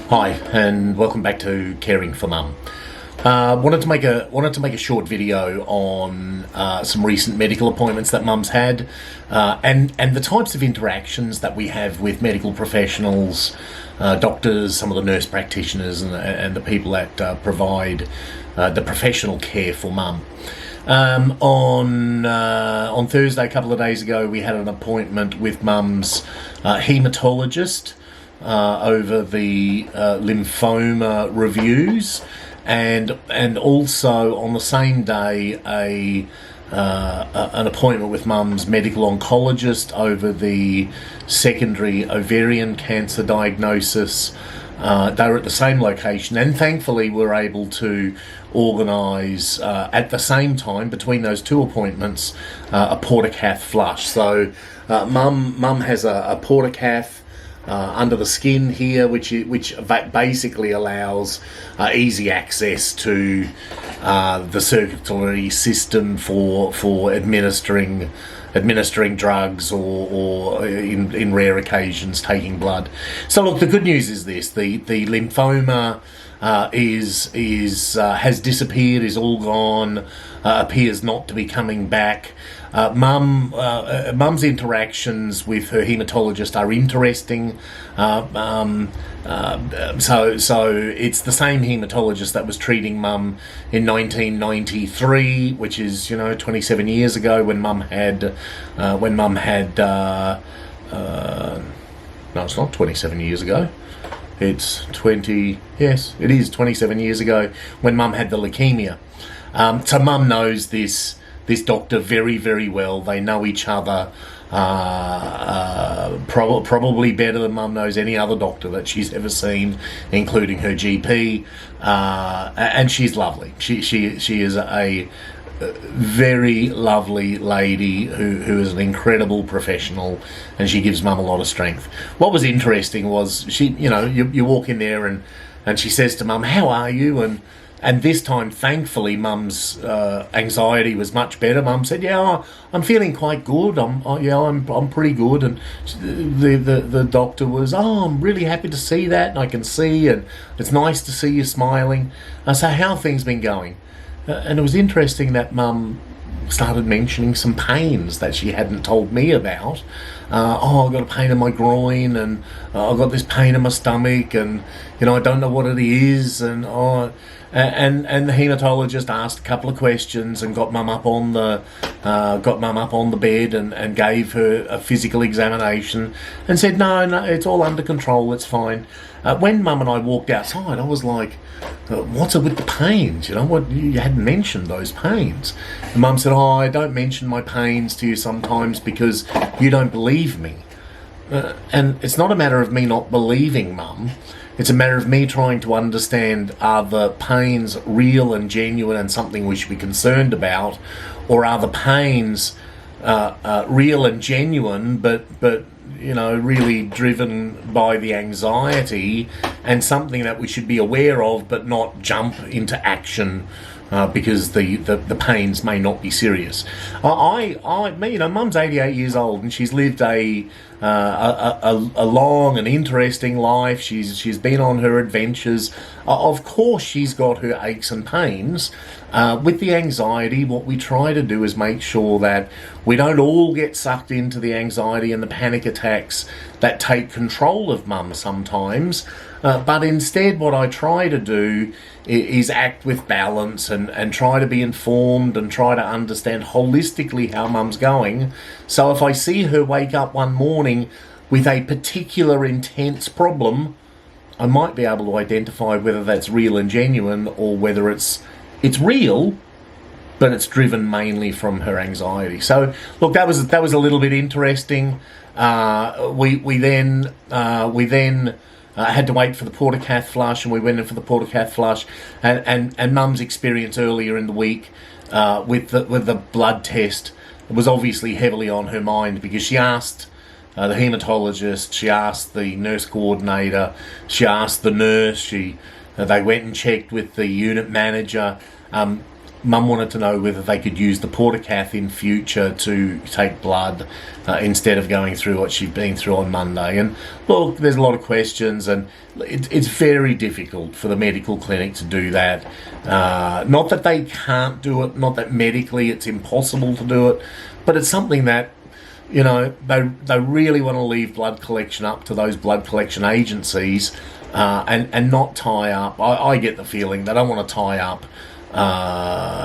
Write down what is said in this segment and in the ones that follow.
Hi, and welcome back to Caring for Mum. Wanted to make a short video on some recent medical appointments that Mum's had, and the types of interactions that we have with medical professionals, doctors, some of the nurse practitioners, and the people that provide the professional care for Mum. On Thursday, a couple of days ago, we had an appointment with Mum's haematologist over the lymphoma reviews, and also on the same day an appointment with Mum's medical oncologist over the secondary ovarian cancer diagnosis. They were at the same location, and thankfully we were able to organise at the same time between those two appointments a portacath flush. So Mum has a portacath under the skin here, which basically allows easy access to the circulatory system for administering drugs or in rare occasions taking blood. So look, the good news is this: the lymphoma has disappeared, is all gone, appears not to be coming back. Mum's interactions with her haematologist are interesting. So it's the same haematologist that was treating Mum in 1993, which is 27 years ago, when Mum had no, it's not 27 years ago. It's 27 years ago when Mum had the leukemia. So Mum knows this doctor very, very well. They know each other probably better than Mum knows any other doctor that she's ever seen, including her GP. And she's lovely. She is a very lovely lady who is an incredible professional, and she gives Mum a lot of strength. What was interesting was you walk in there and she says to Mum, "How are you?" And this time, thankfully, Mum's anxiety was much better. Mum said, "Yeah, I'm feeling quite good. I'm pretty good." And the doctor was, "Oh, I'm really happy to see that, and I can see, and it's nice to see you smiling. So how have things been going?" And it was interesting that Mum started mentioning some pains that she hadn't told me about. I've got a pain in my groin, and I've got this pain in my stomach, and I don't know what it is, and the haematologist asked a couple of questions and got Mum up on the bed and gave her a physical examination and said, no, it's all under control, it's fine. When Mum and I walked outside, I was like, "What's it with the pains? What, you hadn't mentioned those pains." And Mum said, "Oh, I don't mention my pains to you sometimes because you don't believe me." And it's not a matter of me not believing Mum. It's a matter of me trying to understand, are the pains real and genuine and something we should be concerned about, or are the pains real and genuine but really driven by the anxiety and something that we should be aware of but not jump into action because the pains may not be serious. Mum's 88 years old, and she's lived a long and interesting life. She's been on her adventures. Of course, she's got her aches and pains. With the anxiety, what we try to do is make sure that we don't all get sucked into the anxiety and the panic attacks that take control of Mum sometimes. But instead, what I try to do is act with balance and try to be informed and try to understand holistically how Mum's going. So if I see her wake up one morning with a particular intense problem, I might be able to identify whether that's real and genuine, or whether it's real, but it's driven mainly from her anxiety. So look, that was a little bit interesting. We then had to wait for the portacath flush, and we went in for the portacath flush. And Mum's experience earlier in the week with the blood test was obviously heavily on her mind, because she asked the haematologist, she asked the nurse coordinator, she asked the nurse, they went and checked with the unit manager. Mum wanted to know whether they could use the portacath in future to take blood instead of going through what she'd been through on Monday. And look, there's a lot of questions, and it's very difficult for the medical clinic to do that. Not that they can't do it, not that medically it's impossible to do it, but it's something that, you know, they really want to leave blood collection up to those blood collection agencies and not tie up. I get the feeling they don't want to tie up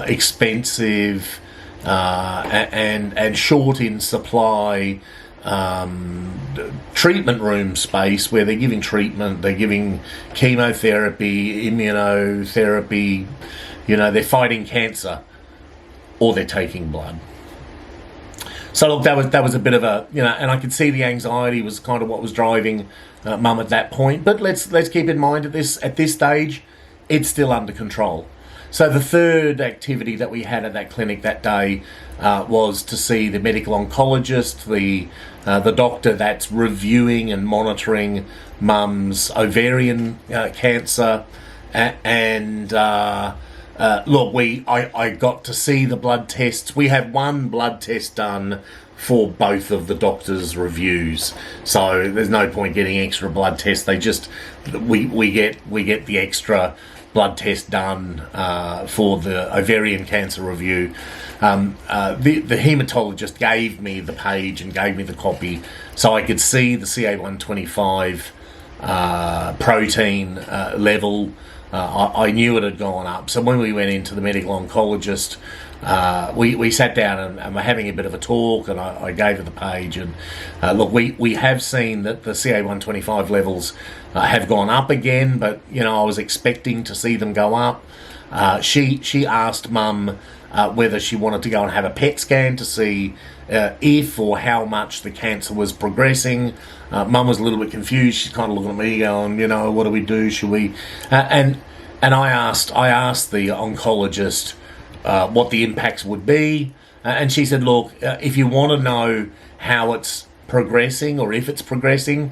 expensive and short in supply treatment room space where they're giving treatment, they're giving chemotherapy, immunotherapy, you know, they're fighting cancer, or they're taking blood. So look, that was a bit of a, you know, and I could see the anxiety was kind of what was driving Mum at that point. But let's keep in mind at this stage, it's still under control. So the third activity that we had at that clinic that day was to see the medical oncologist, the doctor that's reviewing and monitoring Mum's ovarian cancer, and look, I got to see the blood tests. We had one blood test done for both of the doctors' reviews, so there's no point getting extra blood tests. They just we get the extra blood test done for the ovarian cancer review. The hematologist gave me the page and gave me the copy so I could see the CA125 protein level. I knew it had gone up. So when we went into the medical oncologist, we sat down and were having a bit of a talk, and I gave her the page. And look, we have seen that the CA125 levels have gone up again, but you know, I was expecting to see them go up. She asked Mum whether she wanted to go and have a PET scan to see if or how much the cancer was progressing. Mum was a little bit confused. She's kind of looking at me going, you know, what do we do? Should we? And I asked the oncologist what the impacts would be, and she said, look, if you want to know how it's progressing or if it's progressing,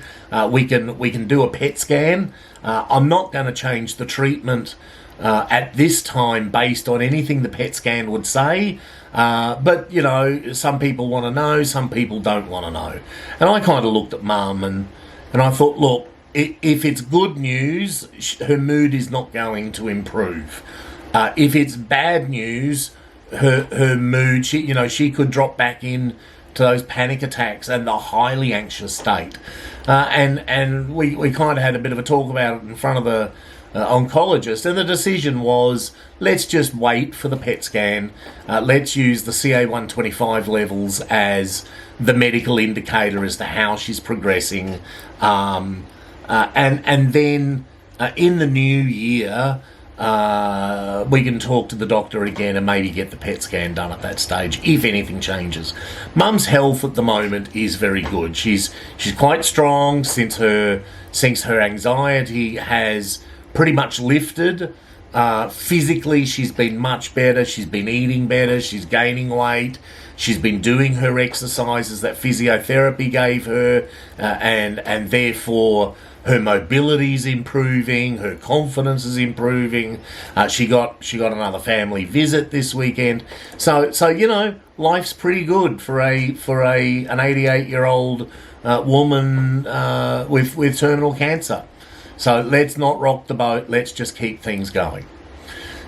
we can do a PET scan. I'm not going to change the treatment at this time based on anything the PET scan would say, but you know, some people want to know, some people don't want to know. And I kind of looked at Mum and I thought, look, if it's good news, her mood is not going to improve. If it's bad news, her mood, she could drop back in to those panic attacks and the highly anxious state. And we kind of had a bit of a talk about it in front of the oncologist, and the decision was, let's just wait for the PET scan. Let's use the CA125 levels as the medical indicator as to how she's progressing. And then in the new year, we can talk to the doctor again and maybe get the PET scan done at that stage if anything changes. Mum's health at the moment is very good. She's quite strong since her anxiety has pretty much lifted. Physically, she's been much better. She's been eating better. She's gaining weight. She's been doing her exercises that physiotherapy gave her, and therefore her mobility is improving. Her confidence is improving. She got another family visit this weekend. So you know, life's pretty good for an 88-year-old woman with terminal cancer. So let's not rock the boat. Let's just keep things going.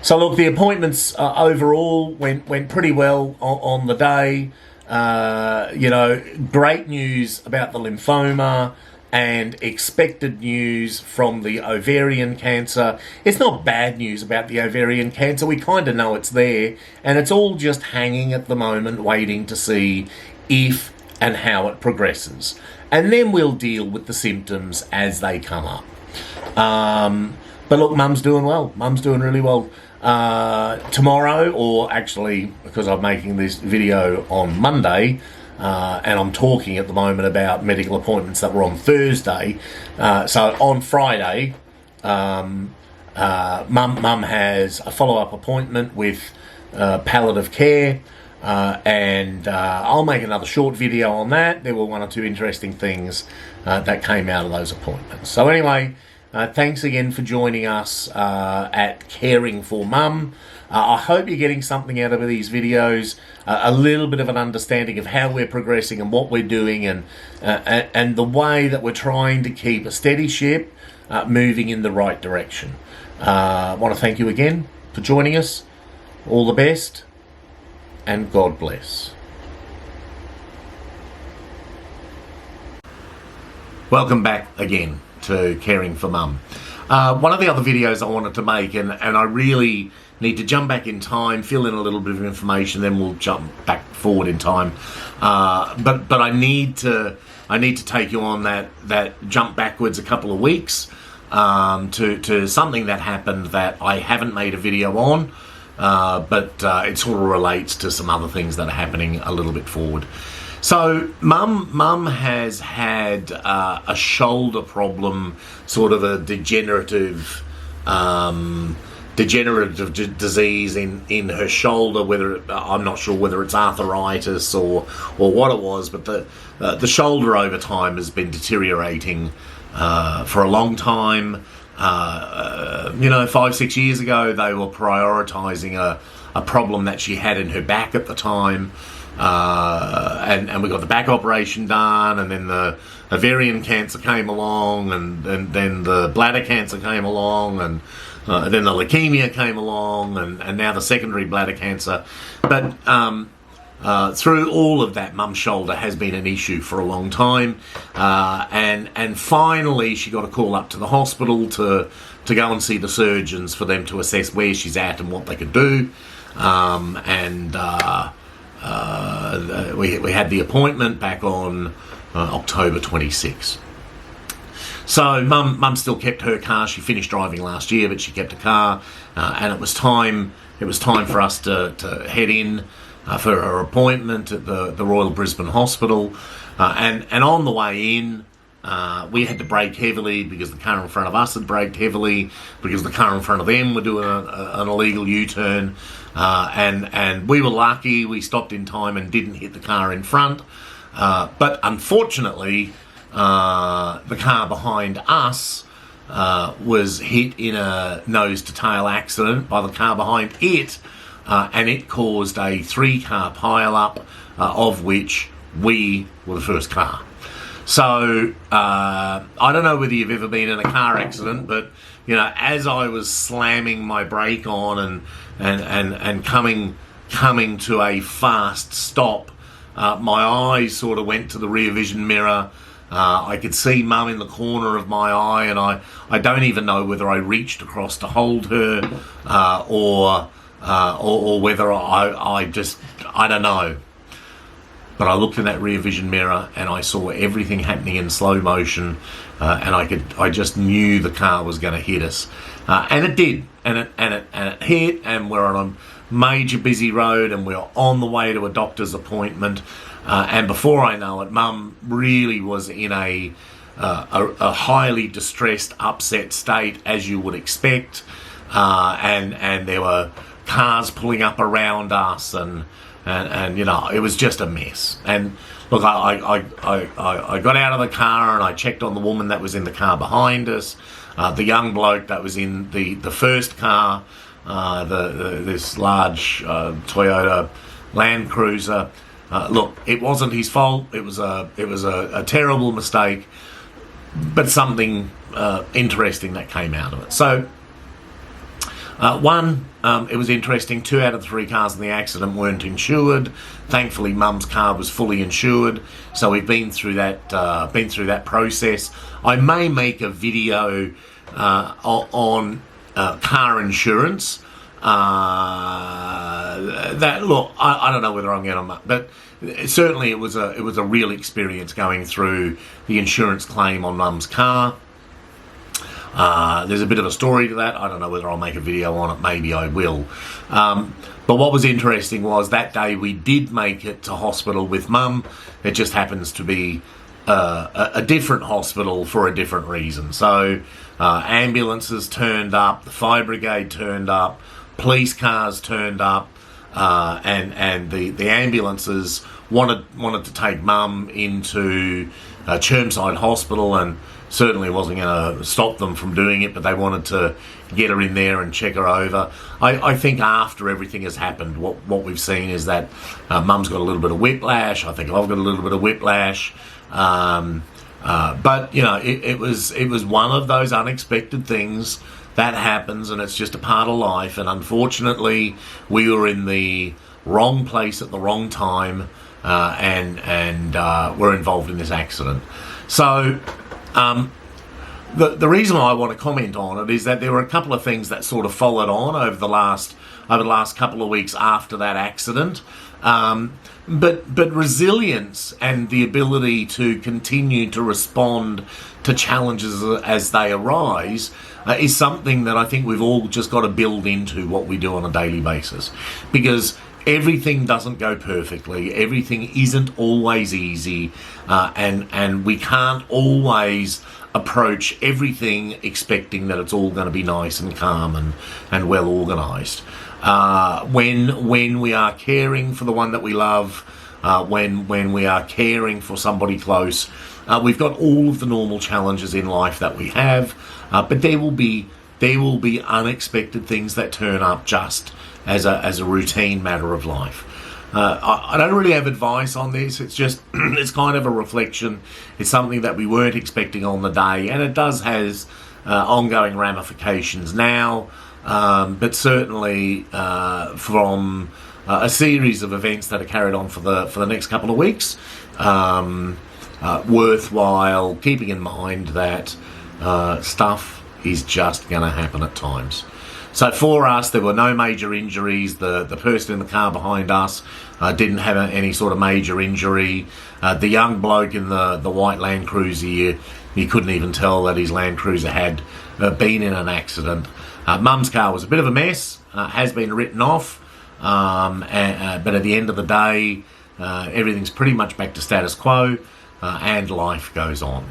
So look, the appointments overall went pretty well on the day. You know, great news about the lymphoma and expected news from the ovarian cancer. It's not bad news about the ovarian cancer. We kind of know it's there, and it's all just hanging at the moment, waiting to see if and how it progresses. And then we'll deal with the symptoms as they come up. But look, Mum's doing well. Mum's doing really well. Tomorrow, or actually, because I'm making this video on Monday, and I'm talking at the moment about medical appointments that were on Thursday. So on Friday, Mum has a follow-up appointment with palliative care, and I'll make another short video on that. There were one or two interesting things that came out of those appointments. So anyway, thanks again for joining us at Caring for Mum. I hope you're getting something out of these videos, a little bit of an understanding of how we're progressing and what we're doing, and the way that we're trying to keep a steady ship moving in the right direction. I want to thank you again for joining us. All the best, and God bless. Welcome back again to Caring for Mum. One of the other videos I wanted to make, and I really need to jump back in time, fill in a little bit of information, then we'll jump back forward in time. But I need to take you on that jump backwards a couple of weeks to something that happened that I haven't made a video on, but it sort of relates to some other things that are happening a little bit forward. So mum has had a shoulder problem, sort of a degenerative disease in her shoulder. I'm not sure whether it's arthritis or what it was, but the shoulder over time has been deteriorating for a long time. 5-6 years ago, they were prioritising a problem that she had in her back at the time. And we got the back operation done, and then the ovarian cancer came along, and then the bladder cancer came along, and then the leukemia came along, and now the secondary bladder cancer. But through all of that, Mum's shoulder has been an issue for a long time, and finally she got a call up to the hospital to go and see the surgeons for them to assess where she's at and what they could do. We had the appointment back on October 26. So Mum still kept her car. She finished driving last year, but she kept a car, and it was time for us to head in for her appointment at the Royal Brisbane Hospital. And on the way in, we had to brake heavily because the car in front of us had braked heavily, because the car in front of them were doing an illegal U-turn. And we were lucky, we stopped in time and didn't hit the car in front. But unfortunately, the car behind us was hit in a nose-to-tail accident by the car behind it, and it caused a 3-car pile-up, of which we were the first car. So I don't know whether you've ever been in a car accident, but as I was slamming my brake on and coming to a fast stop, my eyes sort of went to the rear vision mirror. I could see Mum in the corner of my eye, and I don't even know whether I reached across to hold her or whether I don't know. But I looked in that rear vision mirror and I saw everything happening in slow motion, and I just knew the car was going to hit us, and it did, and it hit, and we're on a major busy road, and we're on the way to a doctor's appointment, and before I know it, Mum really was in a highly distressed, upset state, as you would expect, and there were cars pulling up around us, and it was just a mess. And look, I got out of the car and I checked on the woman that was in the car behind us, the young bloke that was in the first car, this large Toyota Land Cruiser. Look, it wasn't his fault. It was a terrible mistake, but something interesting that came out of it. So. It was interesting. 2 out of the 3 cars in the accident weren't insured. Thankfully, Mum's car was fully insured, so we've been through that process. I may make a video on car insurance. That look, I don't know whether I'm going to, but certainly it was a real experience going through the insurance claim on Mum's car. There's a bit of a story to that. I don't know whether I'll make a video on it. Maybe I will. But what was interesting was that day we did make it to hospital with Mum. It just happens to be a different hospital for a different reason. So ambulances turned up, the fire brigade turned up, police cars turned up, and the ambulances wanted to take Mum into Chermside Hospital, and certainly wasn't going to stop them from doing it, but they wanted to get her in there and check her over. I think after everything has happened, what we've seen is that Mum's got a little bit of whiplash. I think I've got a little bit of whiplash. But, you know, it was one of those unexpected things that happens, and it's just a part of life. And unfortunately, we were in the wrong place at the wrong time, and were involved in this accident. So the reason I want to comment on it is that there were a couple of things that sort of followed on over the last couple of weeks after that accident. But resilience and the ability to continue to respond to challenges as they arise is something that I think we've all just got to build into what we do on a daily basis, because everything doesn't go perfectly, everything isn't always easy, and we can't always approach everything expecting that it's all going to be nice and calm and well organised. When we are caring for the one that we love, when we are caring for somebody close, we've got all of the normal challenges in life that we have, but there will be unexpected things that turn up just as a routine matter of life. I don't really have advice on this. It's just it's kind of a reflection. It's something that we weren't expecting on the day, and it does has ongoing ramifications now. But certainly from a series of events that are carried on for the next couple of weeks, worthwhile keeping in mind that stuff is just going to happen at times. So for us, there were no major injuries. The person in the car behind us didn't have any sort of major injury. The young bloke in the white Land Cruiser, you couldn't even tell that his Land Cruiser had been in an accident. Mum's car was a bit of a mess, has been written off, but at the end of the day, everything's pretty much back to status quo, and life goes on.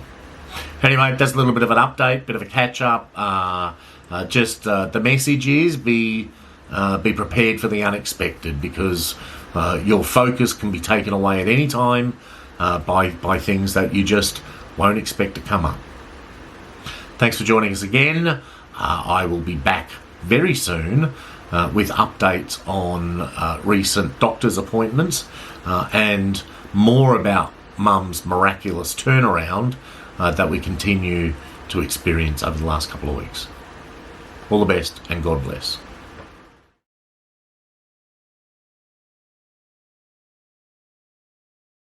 Anyway, that's a little bit of an update, bit of a catch-up. The message is be prepared for the unexpected, because your focus can be taken away at any time by things that you just won't expect to come up. Thanks for joining us again. I will be back very soon with updates on recent doctor's appointments and more about Mum's miraculous turnaround that we continue to experience over the last couple of weeks. All the best, and God bless.